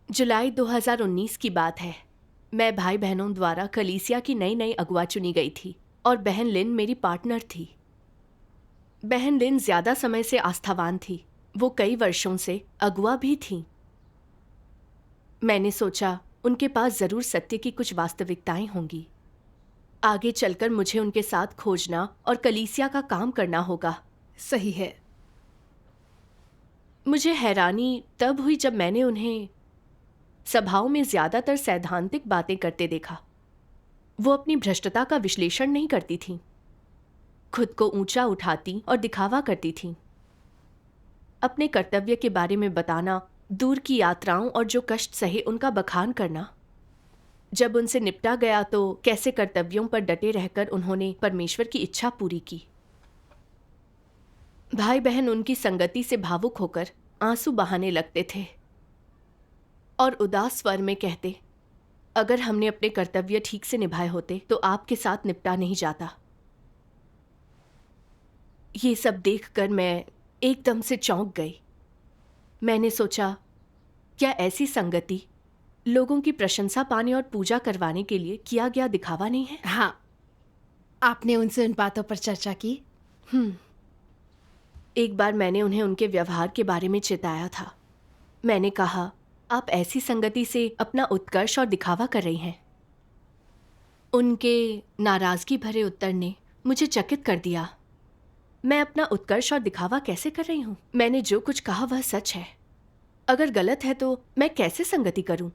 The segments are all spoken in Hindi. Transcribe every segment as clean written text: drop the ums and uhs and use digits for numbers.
जुलाई 2019 की बात है। मैं भाई बहनों द्वारा कलीसिया की नई नई अगुआ चुनी गई थी और बहन लिन मेरी पार्टनर थी। बहन लिन ज्यादा समय से आस्थावान थी। वो कई वर्षों से अगुआ भी थी। मैंने सोचा उनके पास जरूर सत्य की कुछ वास्तविकताएं होंगी। आगे चलकर मुझे उनके साथ खोजना और कलीसिया का काम करना होगा। सही है। मुझे हैरानी तब हुई जब मैंने उन्हें सभाओं में ज्यादातर सैद्धांतिक बातें करते देखा। वो अपनी भ्रष्टता का विश्लेषण नहीं करती थीं। खुद को ऊंचा उठाती और दिखावा करती थीं। अपने कर्तव्य के बारे में बताना, दूर की यात्राओं और जो कष्ट सहे उनका बखान करना। जब उनसे निपटा गया तो कैसे कर्तव्यों पर डटे रहकर उन्होंने परमेश्वर की इच्छा पूरी की। भाई बहन उनकी संगति से भावुक होकर आंसू बहाने लगते थे और उदास स्वर में कहते, अगर हमने अपने कर्तव्य ठीक से निभाए होते तो आपके साथ निपटा नहीं जाता। ये सब देखकर मैं एकदम से चौंक गई। मैंने सोचा, क्या ऐसी संगति लोगों की प्रशंसा पाने और पूजा करवाने के लिए किया गया दिखावा नहीं है? हाँ, आपने उनसे उन बातों पर चर्चा की? एक बार मैंने उन्हें उनके व्यवहार के बारे में चेताया था। मैंने कहा, आप ऐसी संगति से अपना उत्कर्ष और दिखावा कर रही हैं। उनके नाराजगी भरे उत्तर ने मुझे चकित कर दिया। मैं अपना उत्कर्ष और दिखावा कैसे कर रही हूँ? मैंने जो कुछ कहा वह सच है। अगर गलत है तो मैं कैसे संगति करूं?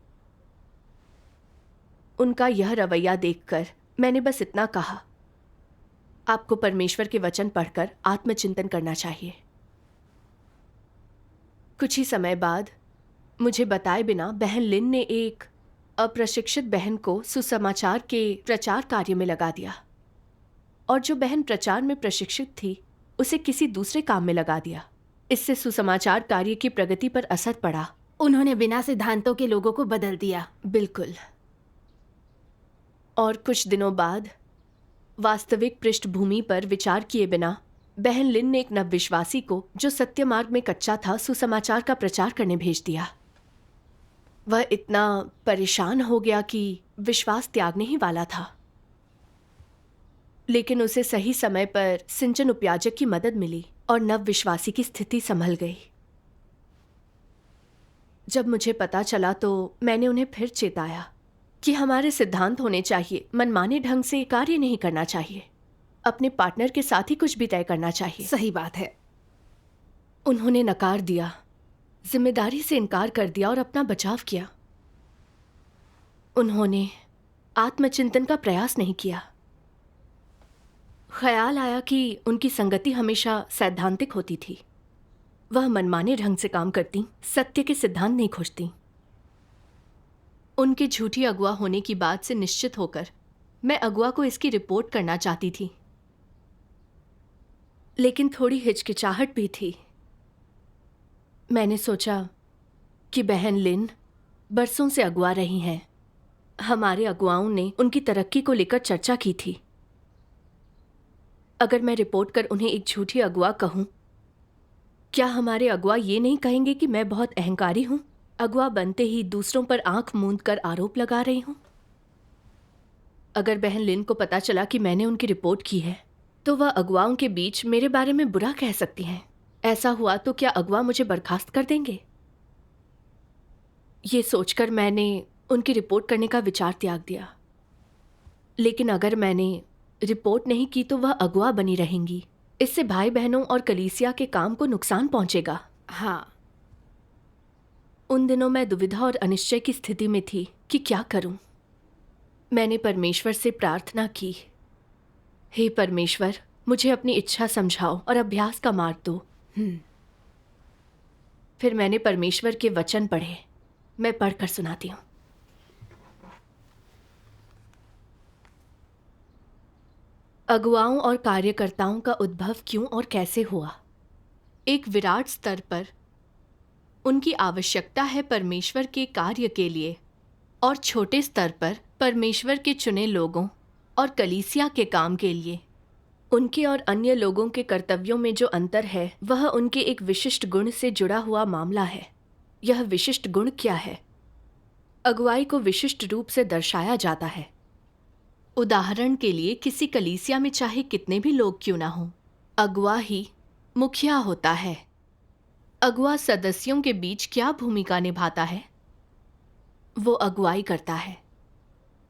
उनका यह रवैया देखकर मैंने बस इतना कहा, आपको परमेश्वर के वचन पढ़कर आत्मचिंतन करना चाहिए। कुछ ही समय बाद मुझे बताए बिना बहन लिन ने एक अप्रशिक्षित बहन को सुसमाचार के प्रचार कार्य में लगा दिया और जो बहन प्रचार में प्रशिक्षित थी उसे किसी दूसरे काम में लगा दिया। इससे सुसमाचार कार्य की प्रगति पर असर पड़ा। उन्होंने बिना सिद्धांतों के लोगों को बदल दिया। बिल्कुल। और कुछ दिनों बाद वास्तविक पृष्ठभूमि पर विचार किए बिना बहन लिन ने एक नवविश्वासी को, जो सत्य मार्ग में कच्चा था, सुसमाचार का प्रचार करने भेज दिया। वह इतना परेशान हो गया कि विश्वास त्यागने ही वाला था, लेकिन उसे सही समय पर सिंचन उपयाजक की मदद मिली और नवविश्वासी की स्थिति संभल गई। जब मुझे पता चला तो मैंने उन्हें फिर चेताया कि हमारे सिद्धांत होने चाहिए, मनमाने ढंग से कार्य नहीं करना चाहिए, अपने पार्टनर के साथ ही कुछ भी तय करना चाहिए। सही बात है। उन्होंने नकार दिया, जिम्मेदारी से इनकार कर दिया और अपना बचाव किया। उन्होंने आत्मचिंतन का प्रयास नहीं किया। ख्याल आया कि उनकी संगति हमेशा सैद्धांतिक होती थी। वह मनमाने ढंग से काम करती, सत्य के सिद्धांत नहीं खोजती। उनके झूठी अगुआ होने की बात से निश्चित होकर मैं अगुआ को इसकी रिपोर्ट करना चाहती थी, लेकिन थोड़ी हिचकिचाहट भी थी। मैंने सोचा कि बहन लिन बरसों से अगुआ रही हैं। हमारे अगुआओं ने उनकी तरक्की को लेकर चर्चा की थी। अगर मैं रिपोर्ट कर उन्हें एक झूठी अगुआ कहूं, क्या हमारे अगुआ ये नहीं कहेंगे कि मैं बहुत अहंकारी हूं, अगुआ बनते ही दूसरों पर आंख मूंद कर आरोप लगा रही हूं? अगर बहन लिन को पता चला कि मैंने उनकी रिपोर्ट की है तो वह अगुआओं के बीच मेरे बारे में बुरा कह सकती हैं। ऐसा हुआ तो क्या अगुआ मुझे बर्खास्त कर देंगे? ये सोचकर मैंने उनकी रिपोर्ट करने का विचार त्याग दिया। लेकिन अगर मैंने रिपोर्ट नहीं की तो वह अगुआ बनी रहेंगी। इससे भाई बहनों और कलीसिया के काम को नुकसान पहुंचेगा। हाँ, उन दिनों मैं दुविधा और अनिश्चय की स्थिति में थी कि क्या करूं। मैंने परमेश्वर से प्रार्थना की, हे परमेश्वर, मुझे अपनी इच्छा समझाओ और अभ्यास का मार्ग दो। फिर मैंने परमेश्वर के वचन पढ़े। मैं पढ़कर सुनाती हूँ। अगुआओं और कार्यकर्ताओं का उद्भव क्यों और कैसे हुआ? एक विराट स्तर पर उनकी आवश्यकता है परमेश्वर के कार्य के लिए, और छोटे स्तर पर परमेश्वर के चुने लोगों और कलीसिया के काम के लिए। उनके और अन्य लोगों के कर्तव्यों में जो अंतर है वह उनके एक विशिष्ट गुण से जुड़ा हुआ मामला है। यह विशिष्ट गुण क्या है? अगुवाई को विशिष्ट रूप से दर्शाया जाता है। उदाहरण के लिए किसी कलीसिया में चाहे कितने भी लोग क्यों ना हों, अगुवा ही मुखिया होता है। अगुवा सदस्यों के बीच क्या भूमिका निभाता है? वो अगुवाई करता है।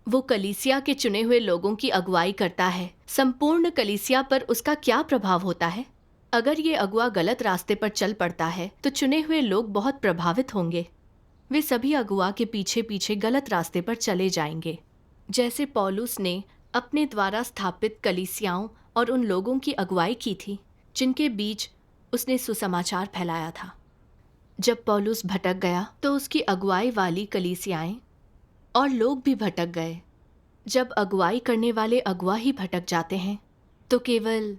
वो कलीसिया के चुने हुए लोगों की अगुवाई करता है। संपूर्ण कलीसिया पर उसका क्या प्रभाव होता है? अगर ये अगुवा गलत रास्ते पर चल पड़ता है तो चुने हुए लोग बहुत प्रभावित होंगे। वे सभी अगुवा के पीछे पीछे गलत रास्ते पर चले जाएंगे। जैसे पौलुस ने अपने द्वारा स्थापित कलीसियाओं और उन लोगों की अगुवाई की थी जिनके बीच उसने सुसमाचार फैलाया था। जब पौलुस भटक गया तो उसकी अगुवाई वाली कलीसियाएं और लोग भी भटक गए। जब अगुवाई करने वाले अगुवा ही भटक जाते हैं तो केवल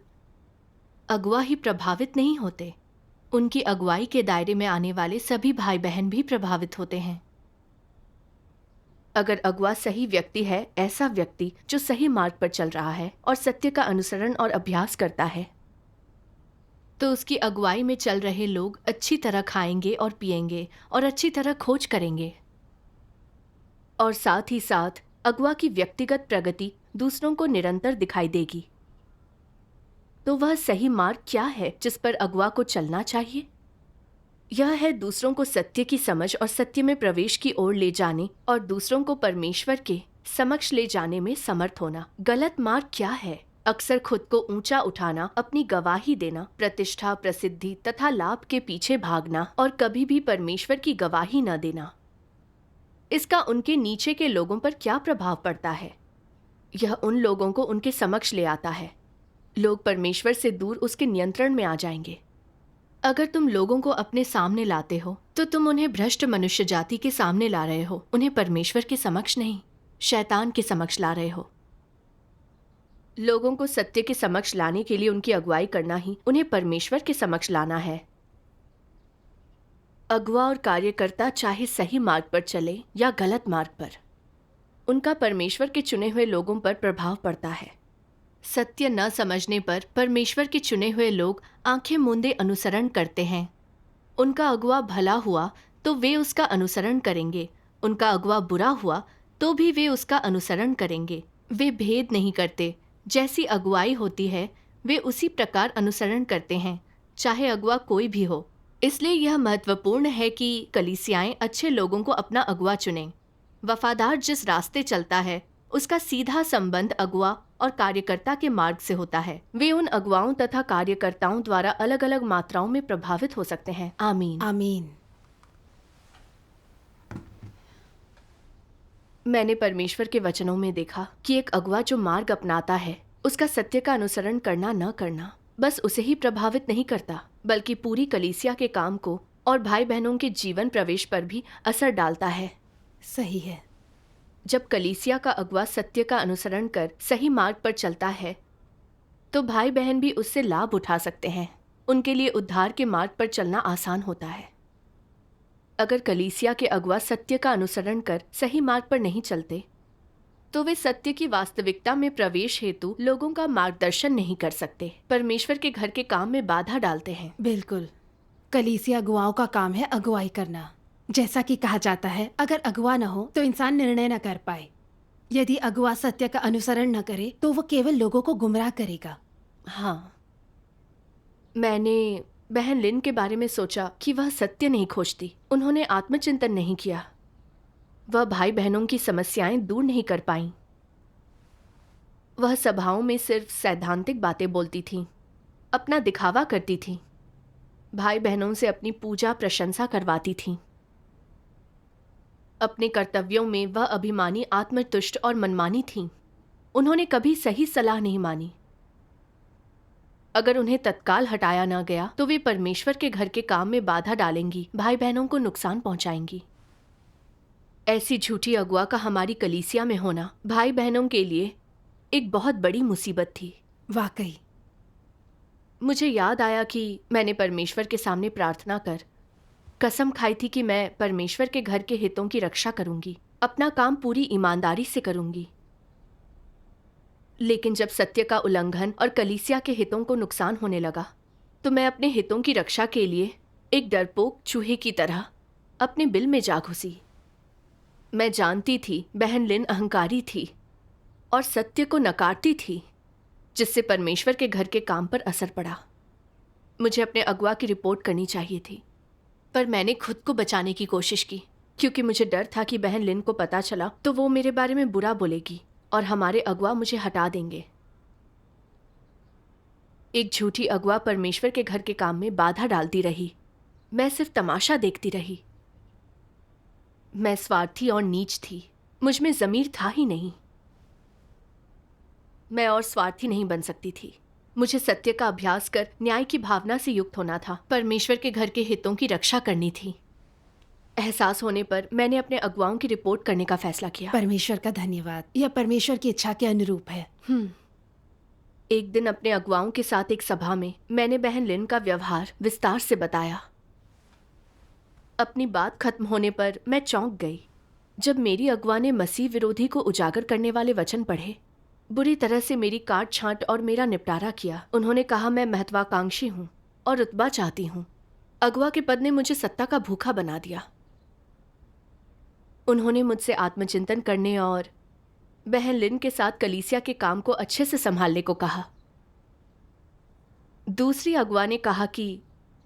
अगुवा ही प्रभावित नहीं होते, उनकी अगुवाई के दायरे में आने वाले सभी भाई बहन भी प्रभावित होते हैं। अगर अगुवा सही व्यक्ति है, ऐसा व्यक्ति जो सही मार्ग पर चल रहा है और सत्य का अनुसरण और अभ्यास करता है, तो उसकी अगुवाई में चल रहे लोग अच्छी तरह खाएंगे और पिएंगे और अच्छी तरह खोज करेंगे। और साथ ही साथ अगुवा की व्यक्तिगत प्रगति दूसरों को निरंतर दिखाई देगी। तो वह सही मार्ग क्या है जिस पर अगुवा को चलना चाहिए? यह है दूसरों को सत्य की समझ और सत्य में प्रवेश की ओर ले जाने और दूसरों को परमेश्वर के समक्ष ले जाने में समर्थ होना। गलत मार्ग क्या है? अक्सर खुद को ऊंचा उठाना, अपनी गवाही देना, प्रतिष्ठा, प्रसिद्धि तथा लाभ के पीछे भागना और कभी भी परमेश्वर की गवाही न देना। इसका उनके नीचे के लोगों पर क्या प्रभाव पड़ता है? यह उन लोगों को उनके समक्ष ले आता है। लोग परमेश्वर से दूर उसके नियंत्रण में आ जाएंगे। अगर तुम लोगों को अपने सामने लाते हो तो तुम उन्हें भ्रष्ट मनुष्य जाति के सामने ला रहे हो, उन्हें परमेश्वर के समक्ष नहीं, शैतान के समक्ष ला रहे हो। लोगों को सत्य के समक्ष लाने के लिए उनकी अगुवाई करना ही उन्हें परमेश्वर के समक्ष लाना है। अगुवा और कार्यकर्ता चाहे सही मार्ग पर चले या गलत मार्ग पर, उनका परमेश्वर के चुने हुए लोगों पर प्रभाव पड़ता है। सत्य न समझने पर परमेश्वर के चुने हुए लोग आंखें मूंदे अनुसरण करते हैं। उनका अगुवा भला हुआ तो वे उसका अनुसरण करेंगे, उनका अगुवा बुरा हुआ तो भी वे उसका अनुसरण करेंगे। वे भेद नहीं करते, जैसी अगुवाई होती है वे उसी प्रकार अनुसरण करते हैं, चाहे अगुवा कोई भी हो। इसलिए यह महत्वपूर्ण है कि कलीसियाएं अच्छे लोगों को अपना अगुवा चुनें। वफादार जिस रास्ते चलता है उसका सीधा संबंध अगुवा और कार्यकर्ता के मार्ग से होता है। वे उन अगुवाओं तथा कार्यकर्ताओं द्वारा अलग अलग मात्राओं में प्रभावित हो सकते हैं। आमीन। आमीन। मैंने परमेश्वर के वचनों में देखा कि एक अगुवा जो मार्ग अपनाता है उसका सत्य का अनुसरण करना न करना बस उसे ही प्रभावित नहीं करता, बल्कि पूरी कलीसिया के काम को और भाई बहनों के जीवन प्रवेश पर भी असर डालता है। सही है। जब कलीसिया का अगुवा सत्य का अनुसरण कर सही मार्ग पर चलता है तो भाई बहन भी उससे लाभ उठा सकते हैं। उनके लिए उद्धार के मार्ग पर चलना आसान होता है। अगर कलीसिया के अगुवा सत्य का अनुसरण कर सही मार्ग पर नहीं चलते तो वे सत्य की वास्तविकता में प्रवेश हेतु लोगों का मार्गदर्शन नहीं कर सकते, परमेश्वर के घर के काम में बाधा डालते हैं। बिल्कुल। कलीसिया अगुवाओं का काम है अगुवाई करना। जैसा कि कहा जाता है, अगर अगुवा न हो तो इंसान निर्णय न कर पाए। यदि अगुवा सत्य का अनुसरण न करे तो वो केवल लोगों को गुमराह करेगा। हाँ, मैंने बहन लिन के बारे में सोचा कि वह सत्य नहीं खोजती, उन्होंने आत्मचिंतन नहीं किया, वह भाई बहनों की समस्याएं दूर नहीं कर पाईं। वह सभाओं में सिर्फ सैद्धांतिक बातें बोलती थीं, अपना दिखावा करती थीं, भाई बहनों से अपनी पूजा प्रशंसा करवाती थीं। अपने कर्तव्यों में वह अभिमानी, आत्मतुष्ट और मनमानी थीं। उन्होंने कभी सही सलाह नहीं मानी। अगर उन्हें तत्काल हटाया न गया तो वे परमेश्वर के घर के काम में बाधा डालेंगी, भाई बहनों को नुकसान पहुंचाएंगी। ऐसी झूठी अगुवा का हमारी कलीसिया में होना भाई बहनों के लिए एक बहुत बड़ी मुसीबत थी। वाकई। मुझे याद आया कि मैंने परमेश्वर के सामने प्रार्थना कर कसम खाई थी कि मैं परमेश्वर के घर के हितों की रक्षा करूंगी, अपना काम पूरी ईमानदारी से करूंगी। लेकिन जब सत्य का उल्लंघन और कलीसिया के हितों को नुकसान होने लगा तो मैं अपने हितों की रक्षा के लिए एक डरपोक चूहे की तरह अपने बिल में जा घुसी। मैं जानती थी बहन लिन अहंकारी थी और सत्य को नकारती थी, जिससे परमेश्वर के घर के काम पर असर पड़ा। मुझे अपने अगवा की रिपोर्ट करनी चाहिए थी, पर मैंने खुद को बचाने की कोशिश की, क्योंकि मुझे डर था कि बहन लिन को पता चला तो वो मेरे बारे में बुरा बोलेगी और हमारे अगवा मुझे हटा देंगे। एक झूठी अगवा परमेश्वर के घर के काम में बाधा डालती रही। मैं सिर्फ तमाशा देखती रही। मैं स्वार्थी और नीच थी। मुझ में ज़मीर था ही नहीं। मैं और स्वार्थी नहीं बन सकती थी। मुझे सत्य का अभ्यास कर न्याय की भावना से युक्त होना था। परमेश्वर के घर के हितों की रक्षा करनी थी। एहसास होने पर मैंने अपने अगुवाओं की रिपोर्ट करने का फैसला किया। परमेश्वर का धन्यवाद, यह परमेश्वर की इच्छा के अनुरूप है। एक दिन अपने अगुवाओं के साथ एक सभा में मैंने बहन लिन का व्यवहार विस्तार से बताया। अपनी बात खत्म होने पर मैं चौंक गई जब मेरी अगुवा ने मसीह विरोधी को उजागर करने वाले वचन पढ़े। बुरी तरह से मेरी काट छांट और मेरा निपटारा किया। उन्होंने कहा मैं महत्वाकांक्षी हूँ और रुतबा चाहती हूँ। अगुवा के पद ने मुझे सत्ता का भूखा बना दिया। उन्होंने मुझसे आत्मचिंतन करने और बहन लिन के साथ कलीसिया के काम को अच्छे से संभालने को कहा। दूसरी अगुवा ने कहा कि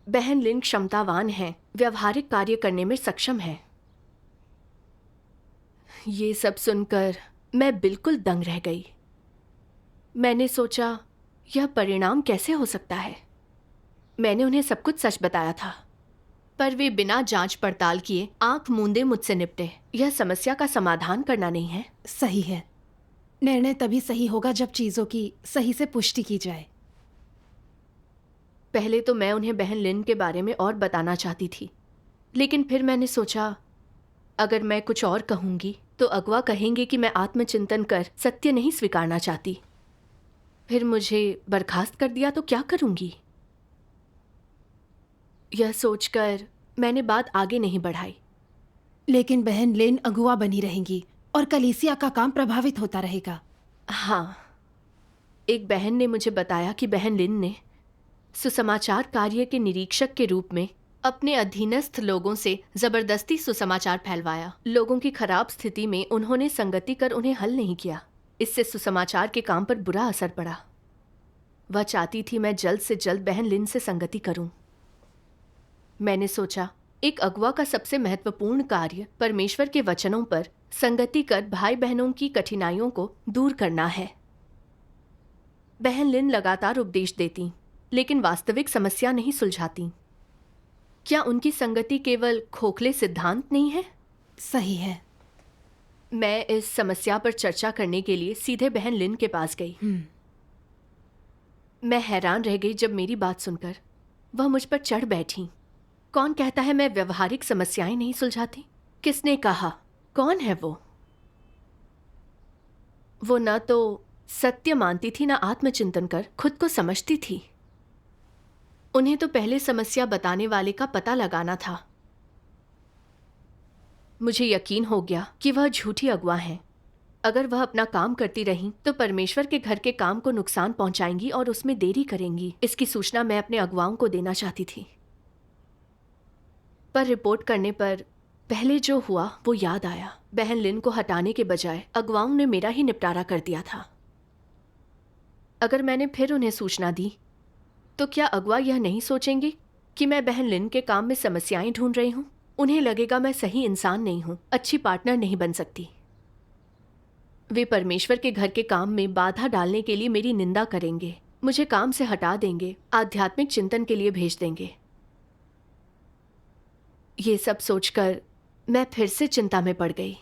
बहन लिन क्षमतावान है, व्यवहारिक कार्य करने में सक्षम है। ये सब सुनकर मैं बिल्कुल दंग रह गई। मैंने सोचा, यह परिणाम कैसे हो सकता है? मैंने उन्हें सब कुछ सच बताया था, पर वे बिना जांच पड़ताल किए आंख मूंदे मुझसे निपटे। यह समस्या का समाधान करना नहीं है। सही है। निर्णय तभी सही होगा जब चीजों की सही से पुष्टि की जाए। पहले तो मैं उन्हें बहन लिन के बारे में और बताना चाहती थी, लेकिन फिर मैंने सोचा, अगर मैं कुछ और कहूंगी तो अगवा कहेंगे कि मैं आत्मचिंतन कर सत्य नहीं स्वीकारना चाहती। फिर मुझे बर्खास्त कर दिया तो क्या करूंगी? यह सोचकर मैंने बात आगे नहीं बढ़ाई। लेकिन बहन लिन अगुवा बनी रहेंगी और कलीसिया का काम प्रभावित होता रहेगा। हाँ, एक बहन ने मुझे बताया कि बहन लिन ने सुसमाचार कार्य के निरीक्षक के रूप में अपने अधीनस्थ लोगों से जबरदस्ती सुसमाचार फैलवाया। लोगों की खराब स्थिति में उन्होंने संगति कर उन्हें हल नहीं किया। इससे सुसमाचार के काम पर बुरा असर पड़ा। वह चाहती थी मैं जल्द से जल्द बहन लिन से संगति करूं। मैंने सोचा, एक अगुवा का सबसे महत्वपूर्ण कार्य परमेश्वर के वचनों पर संगति कर भाई बहनों की कठिनाइयों को दूर करना है। बहन लिन लगातार उपदेश देती, लेकिन वास्तविक समस्या नहीं सुलझाती। क्या उनकी संगति केवल खोखले सिद्धांत नहीं है? सही है। मैं इस समस्या पर चर्चा करने के लिए सीधे बहन लिन के पास गई। मैं हैरान रह गई जब मेरी बात सुनकर वह मुझ पर चढ़ बैठी। कौन कहता है मैं व्यवहारिक समस्याएं नहीं सुलझाती? किसने कहा? कौन है वो? वो न तो सत्य मानती थी, न आत्मचिंतन कर खुद को समझती थी। उन्हें तो पहले समस्या बताने वाले का पता लगाना था। मुझे यकीन हो गया कि वह झूठी अगुवा हैं। अगर वह अपना काम करती रहीं तो परमेश्वर के घर के काम को नुकसान पहुंचाएंगी और उसमें देरी करेंगी। इसकी सूचना मैं अपने अगुवाओं को देना चाहती थी, पर रिपोर्ट करने पर पहले जो हुआ वो याद आया। बहन लिन को हटाने के बजाय अगुवाओं ने मेरा ही निपटारा कर दिया था। अगर मैंने फिर उन्हें सूचना दी तो क्या अगुवा यह नहीं सोचेंगे कि मैं बहन लिन के काम में समस्याएं ढूंढ रही हूं? उन्हें लगेगा मैं सही इंसान नहीं हूं, अच्छी पार्टनर नहीं बन सकती। वे परमेश्वर के घर के काम में बाधा डालने के लिए मेरी निंदा करेंगे, मुझे काम से हटा देंगे, आध्यात्मिक चिंतन के लिए भेज देंगे। ये सब सोचकर मैं फिर से चिंता में पड़ गई।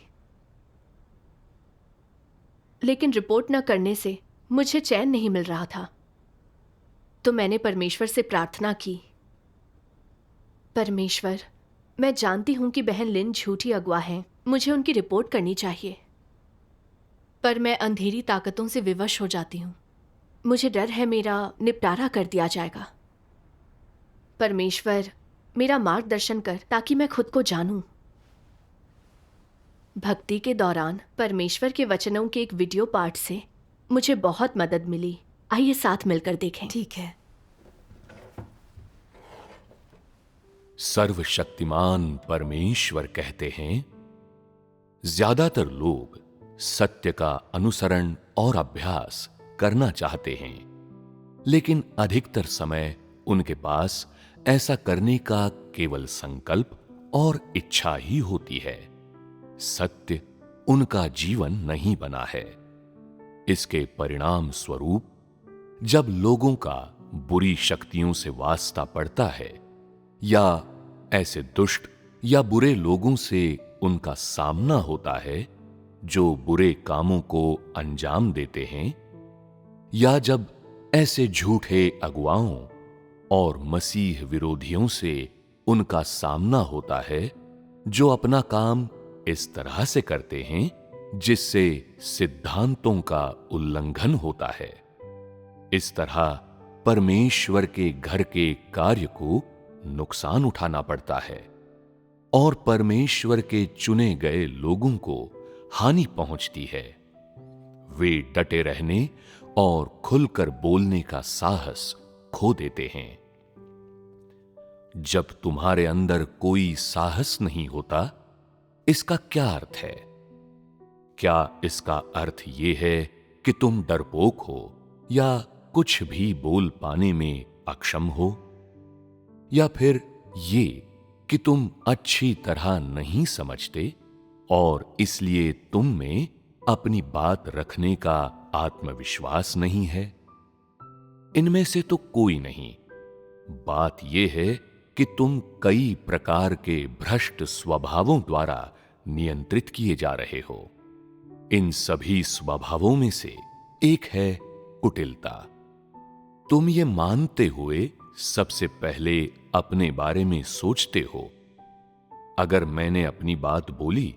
लेकिन रिपोर्ट न करने से मुझे चैन नहीं मिल रहा था, तो मैंने परमेश्वर से प्रार्थना की, परमेश्वर, मैं जानती हूं कि बहन लिन झूठी अगुवा हैं, मुझे उनकी रिपोर्ट करनी चाहिए, पर मैं अंधेरी ताकतों से विवश हो जाती हूं। मुझे डर है मेरा निपटारा कर दिया जाएगा। परमेश्वर, मेरा मार्गदर्शन कर ताकि मैं खुद को जानूं। भक्ति के दौरान परमेश्वर के वचनों के एक वीडियो पाठ से मुझे बहुत मदद मिली। आइए साथ मिलकर देखें। ठीक है। सर्वशक्तिमान परमेश्वर कहते हैं, ज्यादातर लोग सत्य का अनुसरण और अभ्यास करना चाहते हैं, लेकिन अधिकतर समय उनके पास ऐसा करने का केवल संकल्प और इच्छा ही होती है। सत्य उनका जीवन नहीं बना है। इसके परिणाम स्वरूप जब लोगों का बुरी शक्तियों से वास्ता पड़ता है या ऐसे दुष्ट या बुरे लोगों से उनका सामना होता है जो बुरे कामों को अंजाम देते हैं, या जब ऐसे झूठे अगुवाओं और मसीह विरोधियों से उनका सामना होता है जो अपना काम इस तरह से करते हैं जिससे सिद्धांतों का उल्लंघन होता है, इस तरह परमेश्वर के घर के कार्य को नुकसान उठाना पड़ता है और परमेश्वर के चुने गए लोगों को हानि पहुंचती है। वे डटे रहने और खुलकर बोलने का साहस खो देते हैं। जब तुम्हारे अंदर कोई साहस नहीं होता, इसका क्या अर्थ है? क्या इसका अर्थ यह है कि तुम डरपोक हो या कुछ भी बोल पाने में अक्षम हो, या फिर ये कि तुम अच्छी तरह नहीं समझते और इसलिए तुम में अपनी बात रखने का आत्मविश्वास नहीं है? इनमें से तो कोई नहीं। बात यह है कि तुम कई प्रकार के भ्रष्ट स्वभावों द्वारा नियंत्रित किए जा रहे हो। इन सभी स्वभावों में से एक है कुटिलता। तुम ये मानते हुए सबसे पहले अपने बारे में सोचते हो, अगर मैंने अपनी बात बोली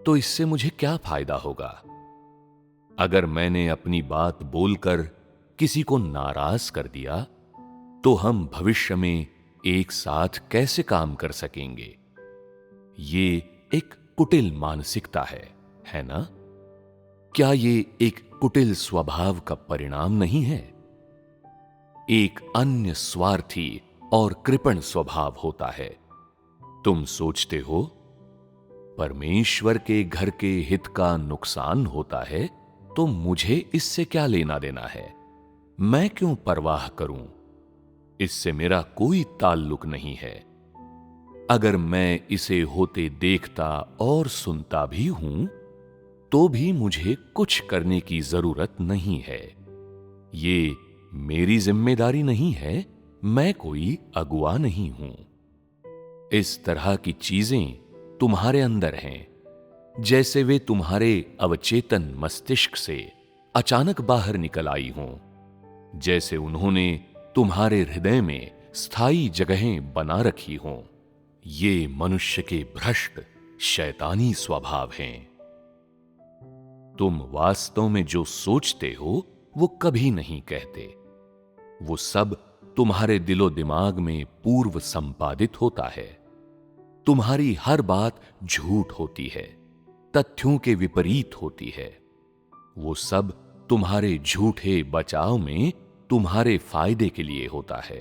तो इससे मुझे क्या फायदा होगा? अगर मैंने अपनी बात बोलकर किसी को नाराज कर दिया तो हम भविष्य में एक साथ कैसे काम कर सकेंगे? ये एक कुटिल मानसिकता है ना? क्या ये एक कुटिल स्वभाव का परिणाम नहीं है? एक अन्य स्वार्थी और कृपण स्वभाव होता है। तुम सोचते हो परमेश्वर के घर के हित का नुकसान होता है तो मुझे इससे क्या लेना देना है? मैं क्यों परवाह करूं? इससे मेरा कोई ताल्लुक नहीं है। अगर मैं इसे होते देखता और सुनता भी हूं तो भी मुझे कुछ करने की जरूरत नहीं है। ये मेरी जिम्मेदारी नहीं है, मैं कोई अगुवा नहीं हूं। इस तरह की चीजें तुम्हारे अंदर हैं, जैसे वे तुम्हारे अवचेतन मस्तिष्क से अचानक बाहर निकल आई हों, जैसे उन्होंने तुम्हारे हृदय में स्थायी जगहें बना रखी हों। ये मनुष्य के भ्रष्ट शैतानी स्वभाव हैं। तुम वास्तव में जो सोचते हो वो कभी नहीं कहते। वो सब तुम्हारे दिलो दिमाग में पूर्व संपादित होता है। तुम्हारी हर बात झूठ होती है, तथ्यों के विपरीत होती है। वो सब तुम्हारे झूठे बचाव में तुम्हारे फायदे के लिए होता है।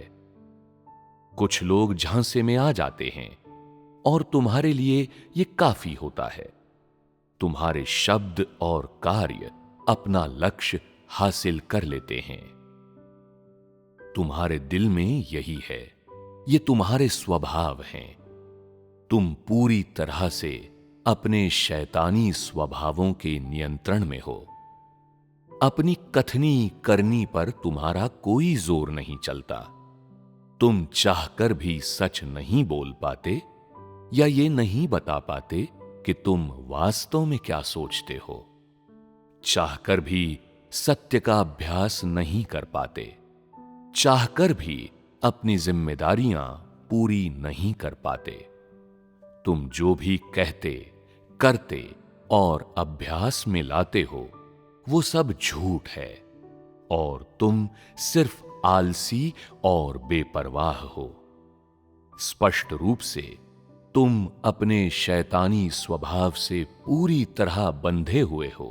कुछ लोग झांसे में आ जाते हैं और तुम्हारे लिए यह काफी होता है। तुम्हारे शब्द और कार्य अपना लक्ष्य हासिल कर लेते हैं। तुम्हारे दिल में यही है, ये तुम्हारे स्वभाव हैं। तुम पूरी तरह से अपने शैतानी स्वभावों के नियंत्रण में हो। अपनी कथनी करनी पर तुम्हारा कोई जोर नहीं चलता। तुम चाहकर भी सच नहीं बोल पाते या ये नहीं बता पाते कि तुम वास्तव में क्या सोचते हो। चाहकर भी सत्य का अभ्यास नहीं कर पाते। चाहकर भी अपनी जिम्मेदारियां पूरी नहीं कर पाते। तुम जो भी कहते, करते और अभ्यास में लाते हो वो सब झूठ है और तुम सिर्फ आलसी और बेपरवाह हो। स्पष्ट रूप से तुम अपने शैतानी स्वभाव से पूरी तरह बंधे हुए हो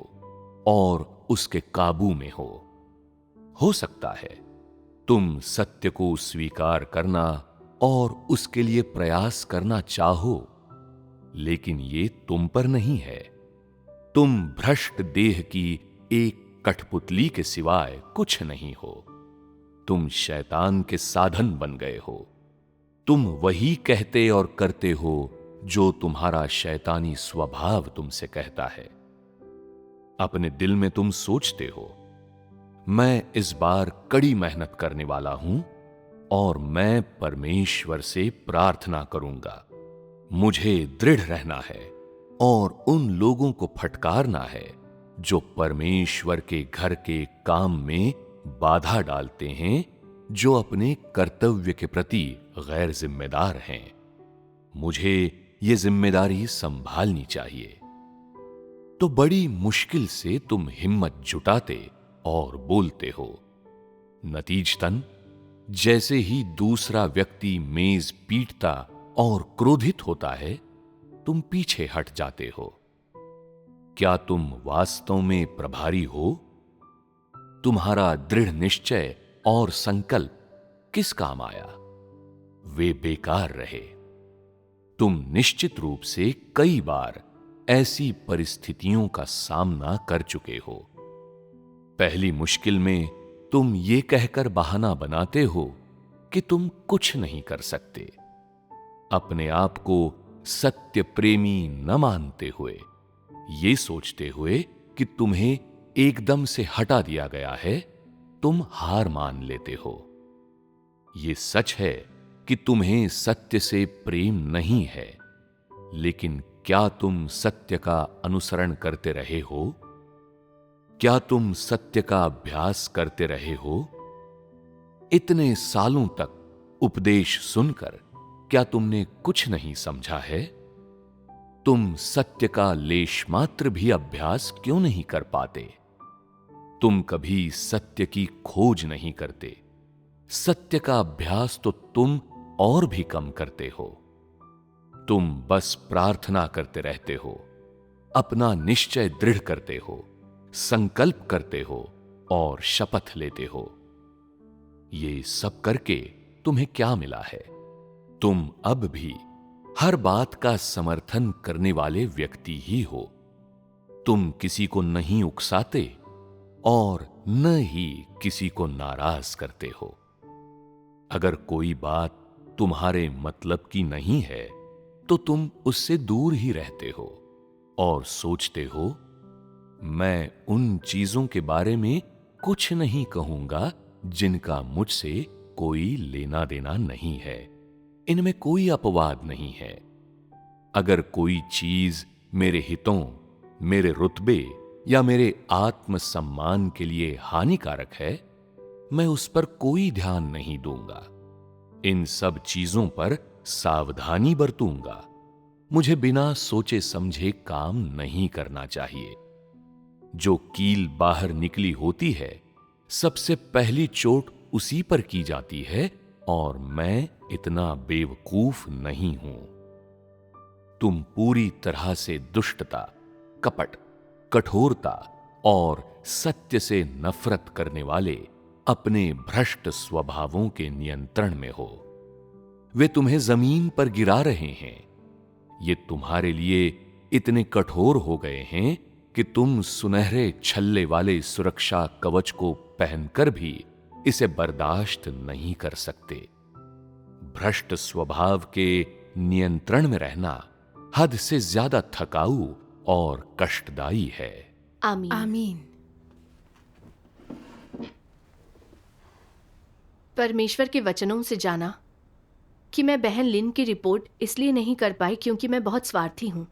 और उसके काबू में हो सकता है तुम सत्य को स्वीकार करना और उसके लिए प्रयास करना चाहो, लेकिन ये तुम पर नहीं है, तुम भ्रष्ट देह की एक कठपुतली के सिवाय कुछ नहीं हो। तुम शैतान के साधन बन गए हो। तुम वही कहते और करते हो जो तुम्हारा शैतानी स्वभाव तुमसे कहता है। अपने दिल में तुम सोचते हो, मैं इस बार कड़ी मेहनत करने वाला हूं और मैं परमेश्वर से प्रार्थना करूंगा। मुझे दृढ़ रहना है और उन लोगों को फटकारना है जो परमेश्वर के घर के काम में बाधा डालते हैं, जो अपने कर्तव्य के प्रति गैर जिम्मेदार हैं। मुझे ये जिम्मेदारी संभालनी चाहिए। तो बड़ी मुश्किल से तुम हिम्मत जुटाते और बोलते हो। नतीजतन जैसे ही दूसरा व्यक्ति मेज पीटता और क्रोधित होता है, तुम पीछे हट जाते हो। क्या तुम वास्तव में प्रभारी हो? तुम्हारा दृढ़ निश्चय और संकल्प किस काम आया? वे बेकार रहे। तुम निश्चित रूप से कई बार ऐसी परिस्थितियों का सामना कर चुके हो। पहली मुश्किल में तुम ये कहकर बहाना बनाते हो कि तुम कुछ नहीं कर सकते। अपने आप को सत्य प्रेमी न मानते हुए, ये सोचते हुए कि तुम्हें एकदम से हटा दिया गया है, तुम हार मान लेते हो। ये सच है कि तुम्हें सत्य से प्रेम नहीं है, लेकिन क्या तुम सत्य का अनुसरण करते रहे हो? क्या तुम सत्य का अभ्यास करते रहे हो? इतने सालों तक उपदेश सुनकर क्या तुमने कुछ नहीं समझा है? तुम सत्य का लेश मात्र भी अभ्यास क्यों नहीं कर पाते? तुम कभी सत्य की खोज नहीं करते। सत्य का अभ्यास तो तुम और भी कम करते हो। तुम बस प्रार्थना करते रहते हो, अपना निश्चय दृढ़ करते हो, संकल्प करते हो और शपथ लेते हो। ये सब करके तुम्हें क्या मिला है? तुम अब भी हर बात का समर्थन करने वाले व्यक्ति ही हो। तुम किसी को नहीं उकसाते और न ही किसी को नाराज करते हो। अगर कोई बात तुम्हारे मतलब की नहीं है, तो तुम उससे दूर ही रहते हो और सोचते हो, मैं उन चीजों के बारे में कुछ नहीं कहूंगा जिनका मुझसे कोई लेना देना नहीं है। इनमें कोई अपवाद नहीं है। अगर कोई चीज मेरे हितों, मेरे रुतबे या मेरे आत्मसम्मान के लिए हानिकारक है, मैं उस पर कोई ध्यान नहीं दूंगा। इन सब चीजों पर सावधानी बरतूंगा। मुझे बिना सोचे समझे काम नहीं करना चाहिए। जो कील बाहर निकली होती है, सबसे पहली चोट उसी पर की जाती है और मैं इतना बेवकूफ नहीं हूं। तुम पूरी तरह से दुष्टता, कपट, कठोरता और सत्य से नफरत करने वाले अपने भ्रष्ट स्वभावों के नियंत्रण में हो। वे तुम्हें जमीन पर गिरा रहे हैं। ये तुम्हारे लिए इतने कठोर हो गए हैं कि तुम सुनहरे छल्ले वाले सुरक्षा कवच को पहनकर भी इसे बर्दाश्त नहीं कर सकते। भ्रष्ट स्वभाव के नियंत्रण में रहना हद से ज्यादा थकाऊ और कष्टदायी है। आमीन। आमीन। परमेश्वर के वचनों से जाना कि मैं बहन लिन की रिपोर्ट इसलिए नहीं कर पाई क्योंकि मैं बहुत स्वार्थी हूँ।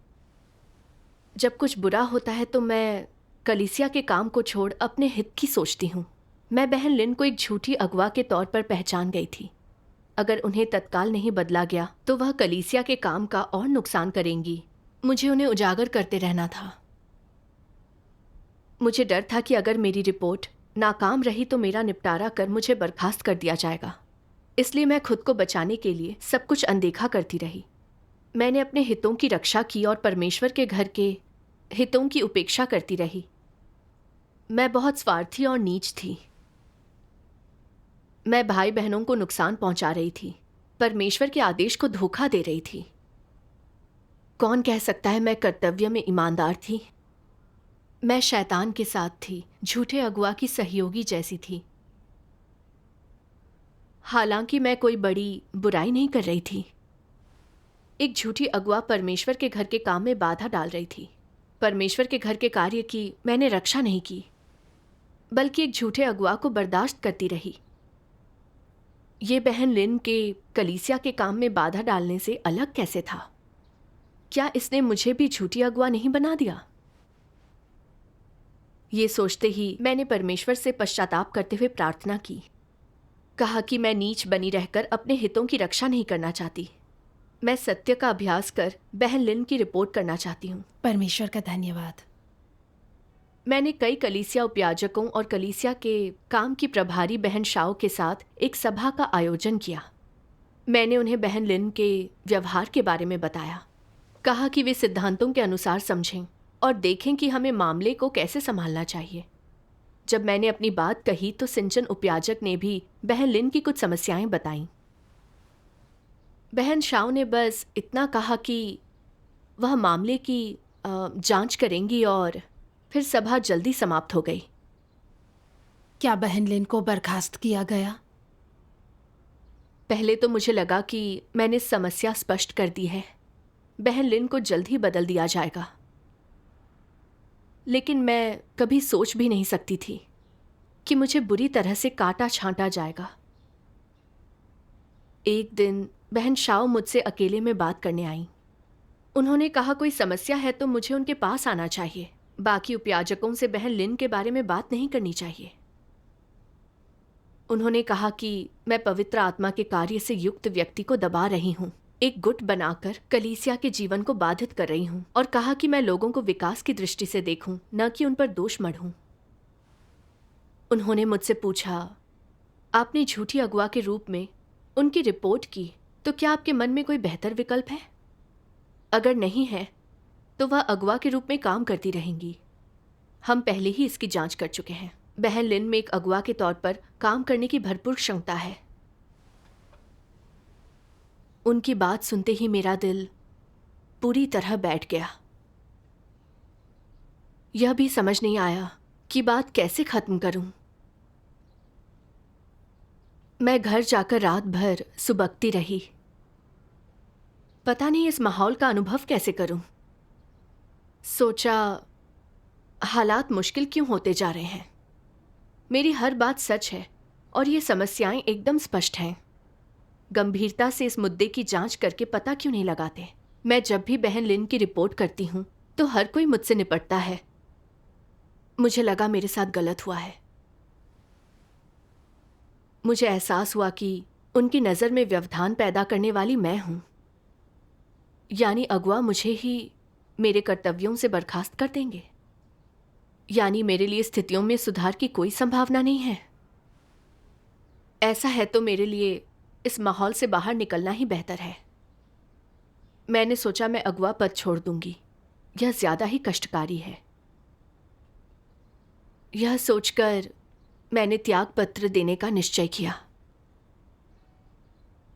जब कुछ बुरा होता है तो मैं कलीसिया के काम को छोड़ अपने हित की सोचती हूँ। मैं बहन लिन को एक झूठी अगवा के तौर पर पहचान गई थी। अगर उन्हें तत्काल नहीं बदला गया तो वह कलीसिया के काम का और नुकसान करेंगी। मुझे उन्हें उजागर करते रहना था। मुझे डर था कि अगर मेरी रिपोर्ट नाकाम रही तो मेरा निपटारा कर मुझे बर्खास्त कर दिया जाएगा। इसलिए मैं खुद को बचाने के लिए सब कुछ अनदेखा करती रही। मैंने अपने हितों की रक्षा की और परमेश्वर के घर के हितों की उपेक्षा करती रही। मैं बहुत स्वार्थी और नीच थी। मैं भाई बहनों को नुकसान पहुंचा रही थी, परमेश्वर के आदेश को धोखा दे रही थी। कौन कह सकता है मैं कर्तव्य में ईमानदार थी? मैं शैतान के साथ थी, झूठे अगुआ की सहयोगी जैसी थी। हालांकि मैं कोई बड़ी बुराई नहीं कर रही थी। एक झूठी अगुआ परमेश्वर के घर के काम में बाधा डाल रही थी। परमेश्वर के घर के कार्य की मैंने रक्षा नहीं की, बल्कि एक झूठे अगुआ को बर्दाश्त करती रही। ये बहन लिन के कलीसिया के काम में बाधा डालने से अलग कैसे था? क्या इसने मुझे भी झूठी अगुआ नहीं बना दिया? ये सोचते ही मैंने परमेश्वर से पश्चाताप करते हुए प्रार्थना की। कहा कि मैं नीच बनी रहकर अपने हितों की रक्षा नहीं करना चाहती। मैं सत्य का अभ्यास कर बहन लिन की रिपोर्ट करना चाहती हूँ। परमेश्वर का धन्यवाद। मैंने कई कलीसिया उपयाजकों और कलीसिया के काम की प्रभारी बहन शाओ के साथ एक सभा का आयोजन किया। मैंने उन्हें बहन लिन के व्यवहार के बारे में बताया। कहा कि वे सिद्धांतों के अनुसार समझें और देखें कि हमें मामले को कैसे संभालना चाहिए। जब मैंने अपनी बात कही तो सिंचन उपयाजक ने भी बहन लिन की कुछ समस्याएं बताईं। बहन शाओ ने बस इतना कहा कि वह मामले की जांच करेंगी और फिर सभा जल्दी समाप्त हो गई। क्या बहन लिन को बर्खास्त किया गया? पहले तो मुझे लगा कि मैंने समस्या स्पष्ट कर दी है, बहन लिन को जल्द ही बदल दिया जाएगा। लेकिन मैं कभी सोच भी नहीं सकती थी कि मुझे बुरी तरह से काटा छांटा जाएगा। एक दिन बहन शाओ मुझसे अकेले में बात करने आई। उन्होंने कहा कोई समस्या है तो मुझे उनके पास आना चाहिए। बाकी उपयाजकों से बहन लिन के बारे में बात नहीं करनी चाहिए। उन्होंने कहा कि मैं पवित्र आत्मा के कार्य से युक्त व्यक्ति को दबा रही हूँ, एक गुट बनाकर कलीसिया के जीवन को बाधित कर रही हूँ, और कहा कि मैं लोगों को विकास की दृष्टि से देखूं, न कि उन पर दोष मढ़ूं। उन्होंने मुझसे पूछा, आपने झूठी अगुआ के रूप में उनकी रिपोर्ट की, तो क्या आपके मन में कोई बेहतर विकल्प है? अगर नहीं है तो वह अगुआ के रूप में काम करती रहेंगी। हम पहले ही इसकी जांच कर चुके हैं। बहन लिन में एक अगुआ के तौर पर काम करने की भरपूर क्षमता है। उनकी बात सुनते ही मेरा दिल पूरी तरह बैठ गया। यह भी समझ नहीं आया कि बात कैसे खत्म करूं। मैं घर जाकर रात भर सुबकती रही। पता नहीं इस माहौल का अनुभव कैसे करूं। सोचा, हालात मुश्किल क्यों होते जा रहे हैं? मेरी हर बात सच है और ये समस्याएं एकदम स्पष्ट हैं। गंभीरता से इस मुद्दे की जांच करके पता क्यों नहीं लगाते? मैं जब भी बहन लिन की रिपोर्ट करती हूं तो हर कोई मुझसे निपटता है। मुझे लगा मेरे साथ गलत हुआ है। मुझे एहसास हुआ कि उनकी नज़र में व्यवधान पैदा करने वाली मैं हूं। यानी अगुआ मुझे ही मेरे कर्तव्यों से बर्खास्त कर देंगे। यानी मेरे लिए स्थितियों में सुधार की कोई संभावना नहीं है। ऐसा है तो मेरे लिए इस माहौल से बाहर निकलना ही बेहतर है। मैंने सोचा मैं अगुआ पद छोड़ दूंगी। यह ज्यादा ही कष्टकारी है। यह सोचकर मैंने त्याग पत्र देने का निश्चय किया।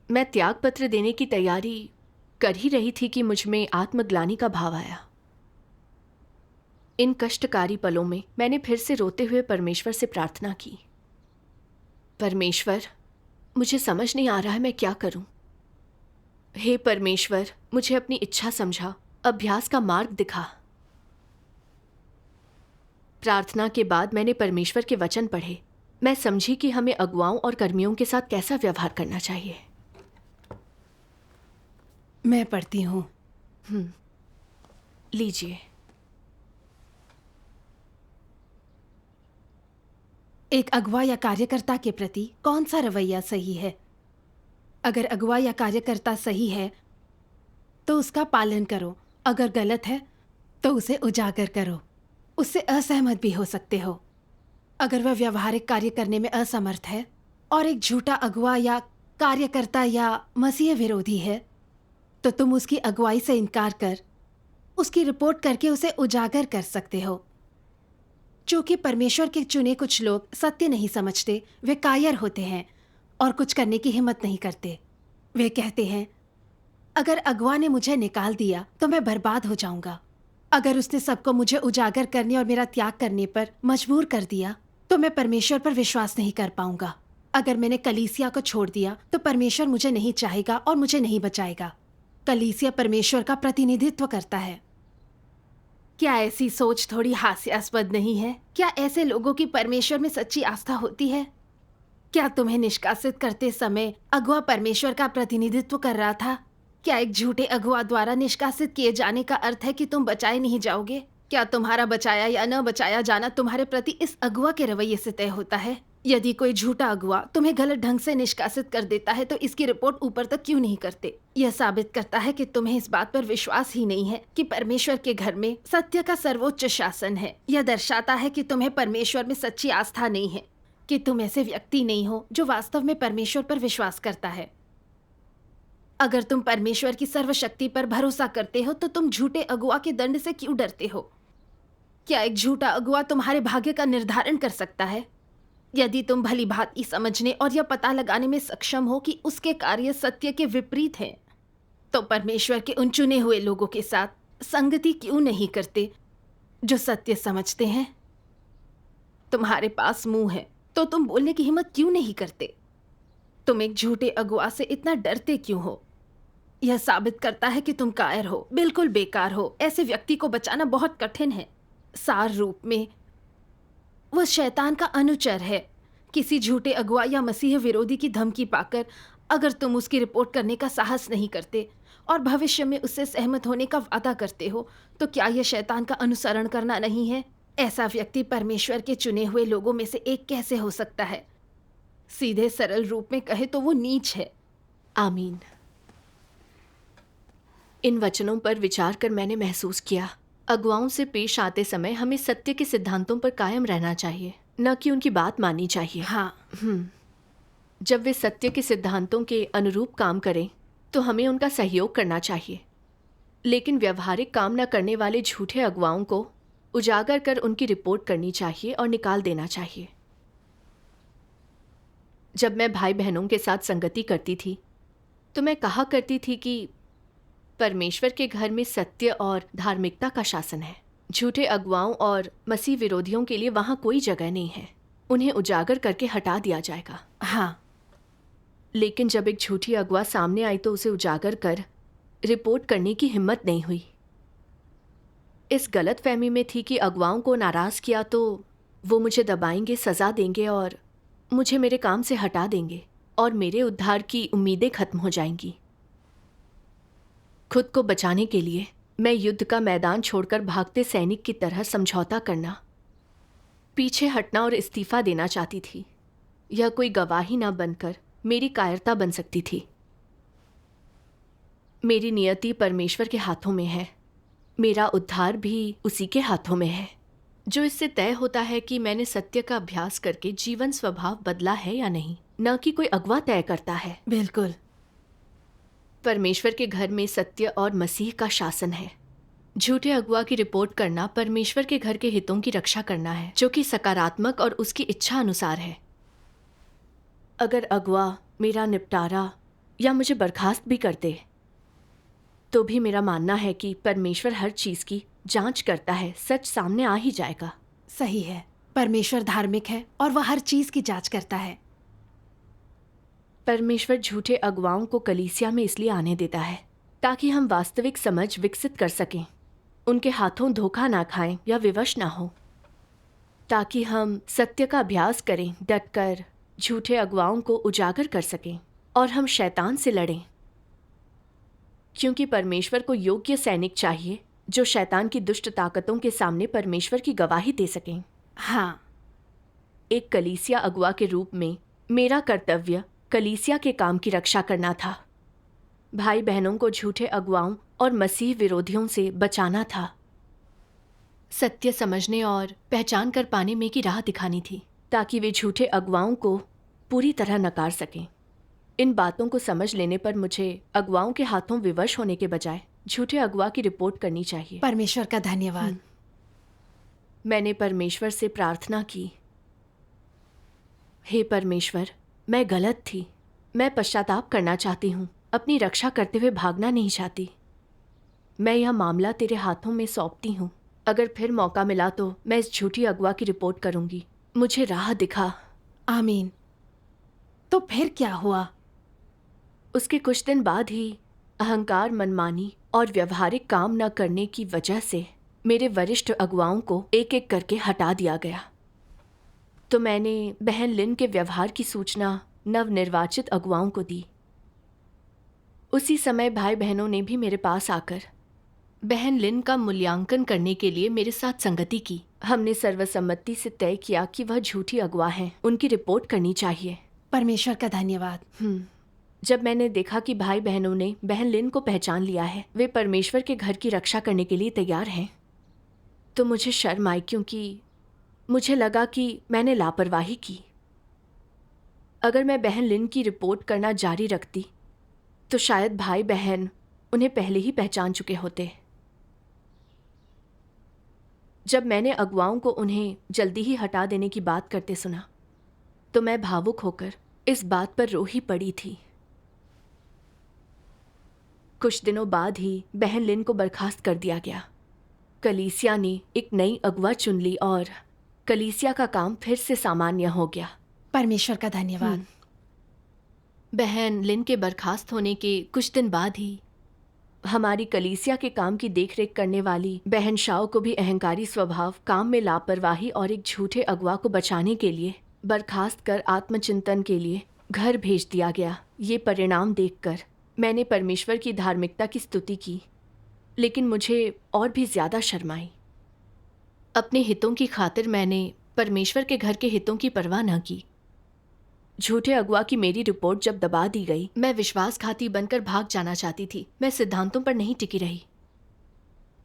मैं त्याग पत्र देने की तैयारी कर ही रही थी कि मुझ में आत्मग्लानि का भाव आया। इन कष्टकारी पलों में मैंने फिर से रोते हुए परमेश्वर से प्रार्थना की, परमेश्वर, मुझे समझ नहीं आ रहा है मैं क्या करूं। हे परमेश्वर, मुझे अपनी इच्छा समझा, अभ्यास का मार्ग दिखा। प्रार्थना के बाद मैंने परमेश्वर के वचन पढ़े। मैं समझी कि हमें अगुवाओं और कर्मियों के साथ कैसा व्यवहार करना चाहिए। मैं पढ़ती हूँ। लीजिए। एक अगुवा या कार्यकर्ता के प्रति कौन सा रवैया सही है? अगर अगुवा या कार्यकर्ता सही है तो उसका पालन करो, अगर गलत है तो उसे उजागर करो। उससे असहमत भी हो सकते हो। अगर वह व्यवहारिक कार्य करने में असमर्थ है और एक झूठा अगुवा या कार्यकर्ता या मसीह विरोधी है तो तुम उसकी अगुवाई से इनकार कर उसकी रिपोर्ट करके उसे उजागर कर सकते हो। चूंकि परमेश्वर के चुने कुछ लोग सत्य नहीं समझते, वे कायर होते हैं और कुछ करने की हिम्मत नहीं करते। वे कहते हैं, अगर अगुवा ने मुझे निकाल दिया तो मैं बर्बाद हो जाऊंगा। अगर उसने सबको मुझे उजागर करने और मेरा त्याग करने पर मजबूर कर दिया तो मैं परमेश्वर पर विश्वास नहीं कर पाऊंगा। अगर मैंने कलीसिया को छोड़ दिया तो परमेश्वर मुझे नहीं चाहेगा और मुझे नहीं बचाएगा। कलीसिया परमेश्वर का प्रतिनिधित्व करता है। क्या ऐसी सोच थोड़ी हास्यास्पद नहीं है? क्या ऐसे लोगों की परमेश्वर में सच्ची आस्था होती है? क्या तुम्हें निष्कासित करते समय अगुआ परमेश्वर का प्रतिनिधित्व कर रहा था? क्या एक झूठे अगुआ द्वारा निष्कासित किए जाने का अर्थ है कि तुम बचाए नहीं जाओगे? क्या तुम्हारा बचाया या न बचाया जाना तुम्हारे प्रति इस अगुआ के रवैये से तय होता है? यदि कोई झूठा अगुआ तुम्हें गलत ढंग से निष्कासित कर देता है तो इसकी रिपोर्ट ऊपर तक क्यों नहीं करते? यह साबित करता है कि तुम्हें इस बात पर विश्वास ही नहीं है कि परमेश्वर के घर में सत्य का सर्वोच्च शासन है। यह दर्शाता है कि तुम्हें परमेश्वर में सच्ची आस्था नहीं है, कि तुम ऐसे व्यक्ति नहीं हो जो वास्तव में परमेश्वर पर विश्वास करता है। अगर तुम परमेश्वर की सर्वशक्ति पर भरोसा करते हो तो तुम झूठे अगुआ के दंड से क्यों डरते हो? क्या एक झूठा अगुआ तुम्हारे भाग्य का निर्धारण कर सकता है? यदि तुम भली भांति समझने और यह पता लगाने में सक्षम हो कि उसके कार्य सत्य के विपरीत हैं, तो परमेश्वर के उन चुने हुए लोगों के साथ संगति क्यों नहीं करते जो सत्य समझते हैं? तुम्हारे पास मुंह है तो तुम बोलने की हिम्मत क्यों नहीं करते? तुम एक झूठे अगुआ से इतना डरते क्यों हो? यह साबित करता है कि तुम कायर हो, बिल्कुल बेकार हो। ऐसे व्यक्ति को बचाना बहुत कठिन है। सार रूप में वह शैतान का अनुचर है। किसी झूठे अगुआ या मसीह विरोधी की धमकी पाकर अगर तुम उसकी रिपोर्ट करने का साहस नहीं करते और भविष्य में उससे सहमत होने का वादा करते हो तो क्या यह शैतान का अनुसरण करना नहीं है? ऐसा व्यक्ति परमेश्वर के चुने हुए लोगों में से एक कैसे हो सकता है? सीधे सरल रूप में कहे तो वो नीच है। आमीन। इन वचनों पर विचार कर मैंने महसूस किया, अगुवाओं से पेश आते समय हमें सत्य के सिद्धांतों पर कायम रहना चाहिए, न कि उनकी बात माननी चाहिए। हाँ, जब वे सत्य के सिद्धांतों के अनुरूप काम करें तो हमें उनका सहयोग करना चाहिए, लेकिन व्यवहारिक काम न करने वाले झूठे अगुवाओं को उजागर कर उनकी रिपोर्ट करनी चाहिए और निकाल देना चाहिए। जब मैं भाई बहनों के साथ संगति करती थी तो मैं कहा करती थी कि परमेश्वर के घर में सत्य और धार्मिकता का शासन है। झूठे अगुवाओं और मसीह विरोधियों के लिए वहाँ कोई जगह नहीं है। उन्हें उजागर करके हटा दिया जाएगा। हाँ, लेकिन जब एक झूठी अगुआ सामने आई तो उसे उजागर कर रिपोर्ट करने की हिम्मत नहीं हुई। इस गलत फहमी में थी कि अगुवाओं को नाराज़ किया तो वो मुझे दबाएंगे, सज़ा देंगे और मुझे मेरे काम से हटा देंगे और मेरे उद्धार की उम्मीदें खत्म हो जाएंगी। खुद को बचाने के लिए मैं युद्ध का मैदान छोड़कर भागते सैनिक की तरह समझौता करना, पीछे हटना और इस्तीफा देना चाहती थी। यह कोई गवाही ना बनकर मेरी कायरता बन सकती थी। मेरी नियति परमेश्वर के हाथों में है, मेरा उद्धार भी उसी के हाथों में है, जो इससे तय होता है कि मैंने सत्य का अभ्यास करके जीवन स्वभाव बदला है या नहीं, न कि कोई अगवा तय करता है। बिल्कुल। परमेश्वर के घर में सत्य और मसीह का शासन है। झूठे अगुआ की रिपोर्ट करना परमेश्वर के घर के हितों की रक्षा करना है, जो कि सकारात्मक और उसकी इच्छा अनुसार है। अगर अगुआ मेरा निपटारा या मुझे बर्खास्त भी कर दे तो भी मेरा मानना है कि परमेश्वर हर चीज़ की जांच करता है, सच सामने आ ही जाएगा। सही है, परमेश्वर धार्मिक है और वह हर चीज की जांच करता है। परमेश्वर झूठे अगुवाओं को कलीसिया में इसलिए आने देता है ताकि हम वास्तविक समझ विकसित कर सकें, उनके हाथों धोखा ना खाएं या विवश ना हो, ताकि हम सत्य का अभ्यास करें, डटकर झूठे अगुवाओं को उजागर कर सकें और हम शैतान से लड़ें। क्योंकि परमेश्वर को योग्य सैनिक चाहिए जो शैतान की दुष्ट ताकतों के सामने परमेश्वर की गवाही दे सकें। हाँ, एक कलीसिया अगुआ के रूप में मेरा कर्तव्य कलीसिया के काम की रक्षा करना था। भाई बहनों को झूठे अगुवाओं और मसीह विरोधियों से बचाना था। सत्य समझने और पहचान कर पाने में की राह दिखानी थी ताकि वे झूठे अगुवाओं को पूरी तरह नकार सकें। इन बातों को समझ लेने पर मुझे अगुवाओं के हाथों विवश होने के बजाय झूठे अगुआ की रिपोर्ट करनी चाहिए। परमेश्वर का धन्यवाद। मैंने परमेश्वर से प्रार्थना की, हे परमेश्वर, मैं गलत थी, मैं पश्चाताप करना चाहती हूँ, अपनी रक्षा करते हुए भागना नहीं चाहती। मैं यह मामला तेरे हाथों में सौंपती हूँ। अगर फिर मौका मिला तो मैं इस झूठी अगवा की रिपोर्ट करूंगी। मुझे राह दिखा। आमीन। तो फिर क्या हुआ? उसके कुछ दिन बाद ही अहंकार, मनमानी और व्यवहारिक काम न करने की वजह से मेरे वरिष्ठ अगुवाओं को एक एक करके हटा दिया गया। तो मैंने बहन लिन के व्यवहार की सूचना नवनिर्वाचित अगुवाओं को दी। उसी समय भाई बहनों ने भी मेरे पास आकर बहन लिन का मूल्यांकन करने के लिए मेरे साथ संगति की। हमने सर्वसम्मति से तय किया कि वह झूठी अगवा हैं, उनकी रिपोर्ट करनी चाहिए। परमेश्वर का धन्यवाद। जब मैंने देखा कि भाई बहनों ने बहन लिन को पहचान लिया है, वे परमेश्वर के घर की रक्षा करने के लिए तैयार हैं, तो मुझे शर्म आई, क्योंकि मुझे लगा कि मैंने लापरवाही की। अगर मैं बहन लिन की रिपोर्ट करना जारी रखती तो शायद भाई बहन उन्हें पहले ही पहचान चुके होते। जब मैंने अगुवाओं को उन्हें जल्दी ही हटा देने की बात करते सुना तो मैं भावुक होकर इस बात पर रो ही पड़ी थी। कुछ दिनों बाद ही बहन लिन को बर्खास्त कर दिया गया। कलीसिया ने एक नई अगवा चुन ली और कलीसिया का काम फिर से सामान्य हो गया। परमेश्वर का धन्यवाद। बहन लिन के बर्खास्त होने के कुछ दिन बाद ही हमारी कलीसिया के काम की देखरेख करने वाली बहन शाओ को भी अहंकारी स्वभाव, काम में लापरवाही और एक झूठे अगवा को बचाने के लिए बर्खास्त कर आत्मचिंतन के लिए घर भेज दिया गया। ये परिणाम देखकर मैंने परमेश्वर की धार्मिकता की स्तुति की, लेकिन मुझे और भी ज्यादा शर्म आई। अपने हितों की खातिर मैंने परमेश्वर के घर के हितों की परवाह न की। झूठे अगवा की मेरी रिपोर्ट जब दबा दी गई, मैं विश्वासघाती बनकर भाग जाना चाहती थी। मैं सिद्धांतों पर नहीं टिकी रही।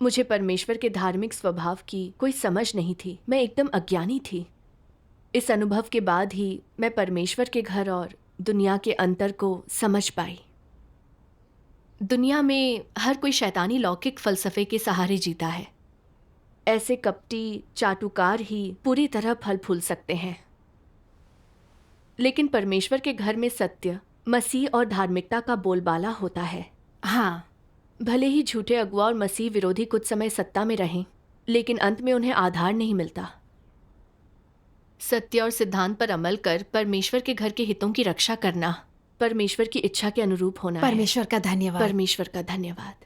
मुझे परमेश्वर के धार्मिक स्वभाव की कोई समझ नहीं थी। मैं एकदम अज्ञानी थी। इस अनुभव के बाद ही मैं परमेश्वर के घर और दुनिया के अंतर को समझ पाई। दुनिया में हर कोई शैतानी लौकिक फलसफे के सहारे जीता है। ऐसे कपटी चाटुकार ही पूरी तरह फल फूल सकते हैं, लेकिन परमेश्वर के घर में सत्य, मसीह और धार्मिकता का बोलबाला होता है। हाँ, भले ही झूठे अगुआ और मसीह विरोधी कुछ समय सत्ता में रहें, लेकिन अंत में उन्हें आधार नहीं मिलता। सत्य और सिद्धांत पर अमल कर परमेश्वर के घर के हितों की रक्षा करना परमेश्वर की इच्छा के अनुरूप होना है। परमेश्वर का धन्यवाद। परमेश्वर का धन्यवाद।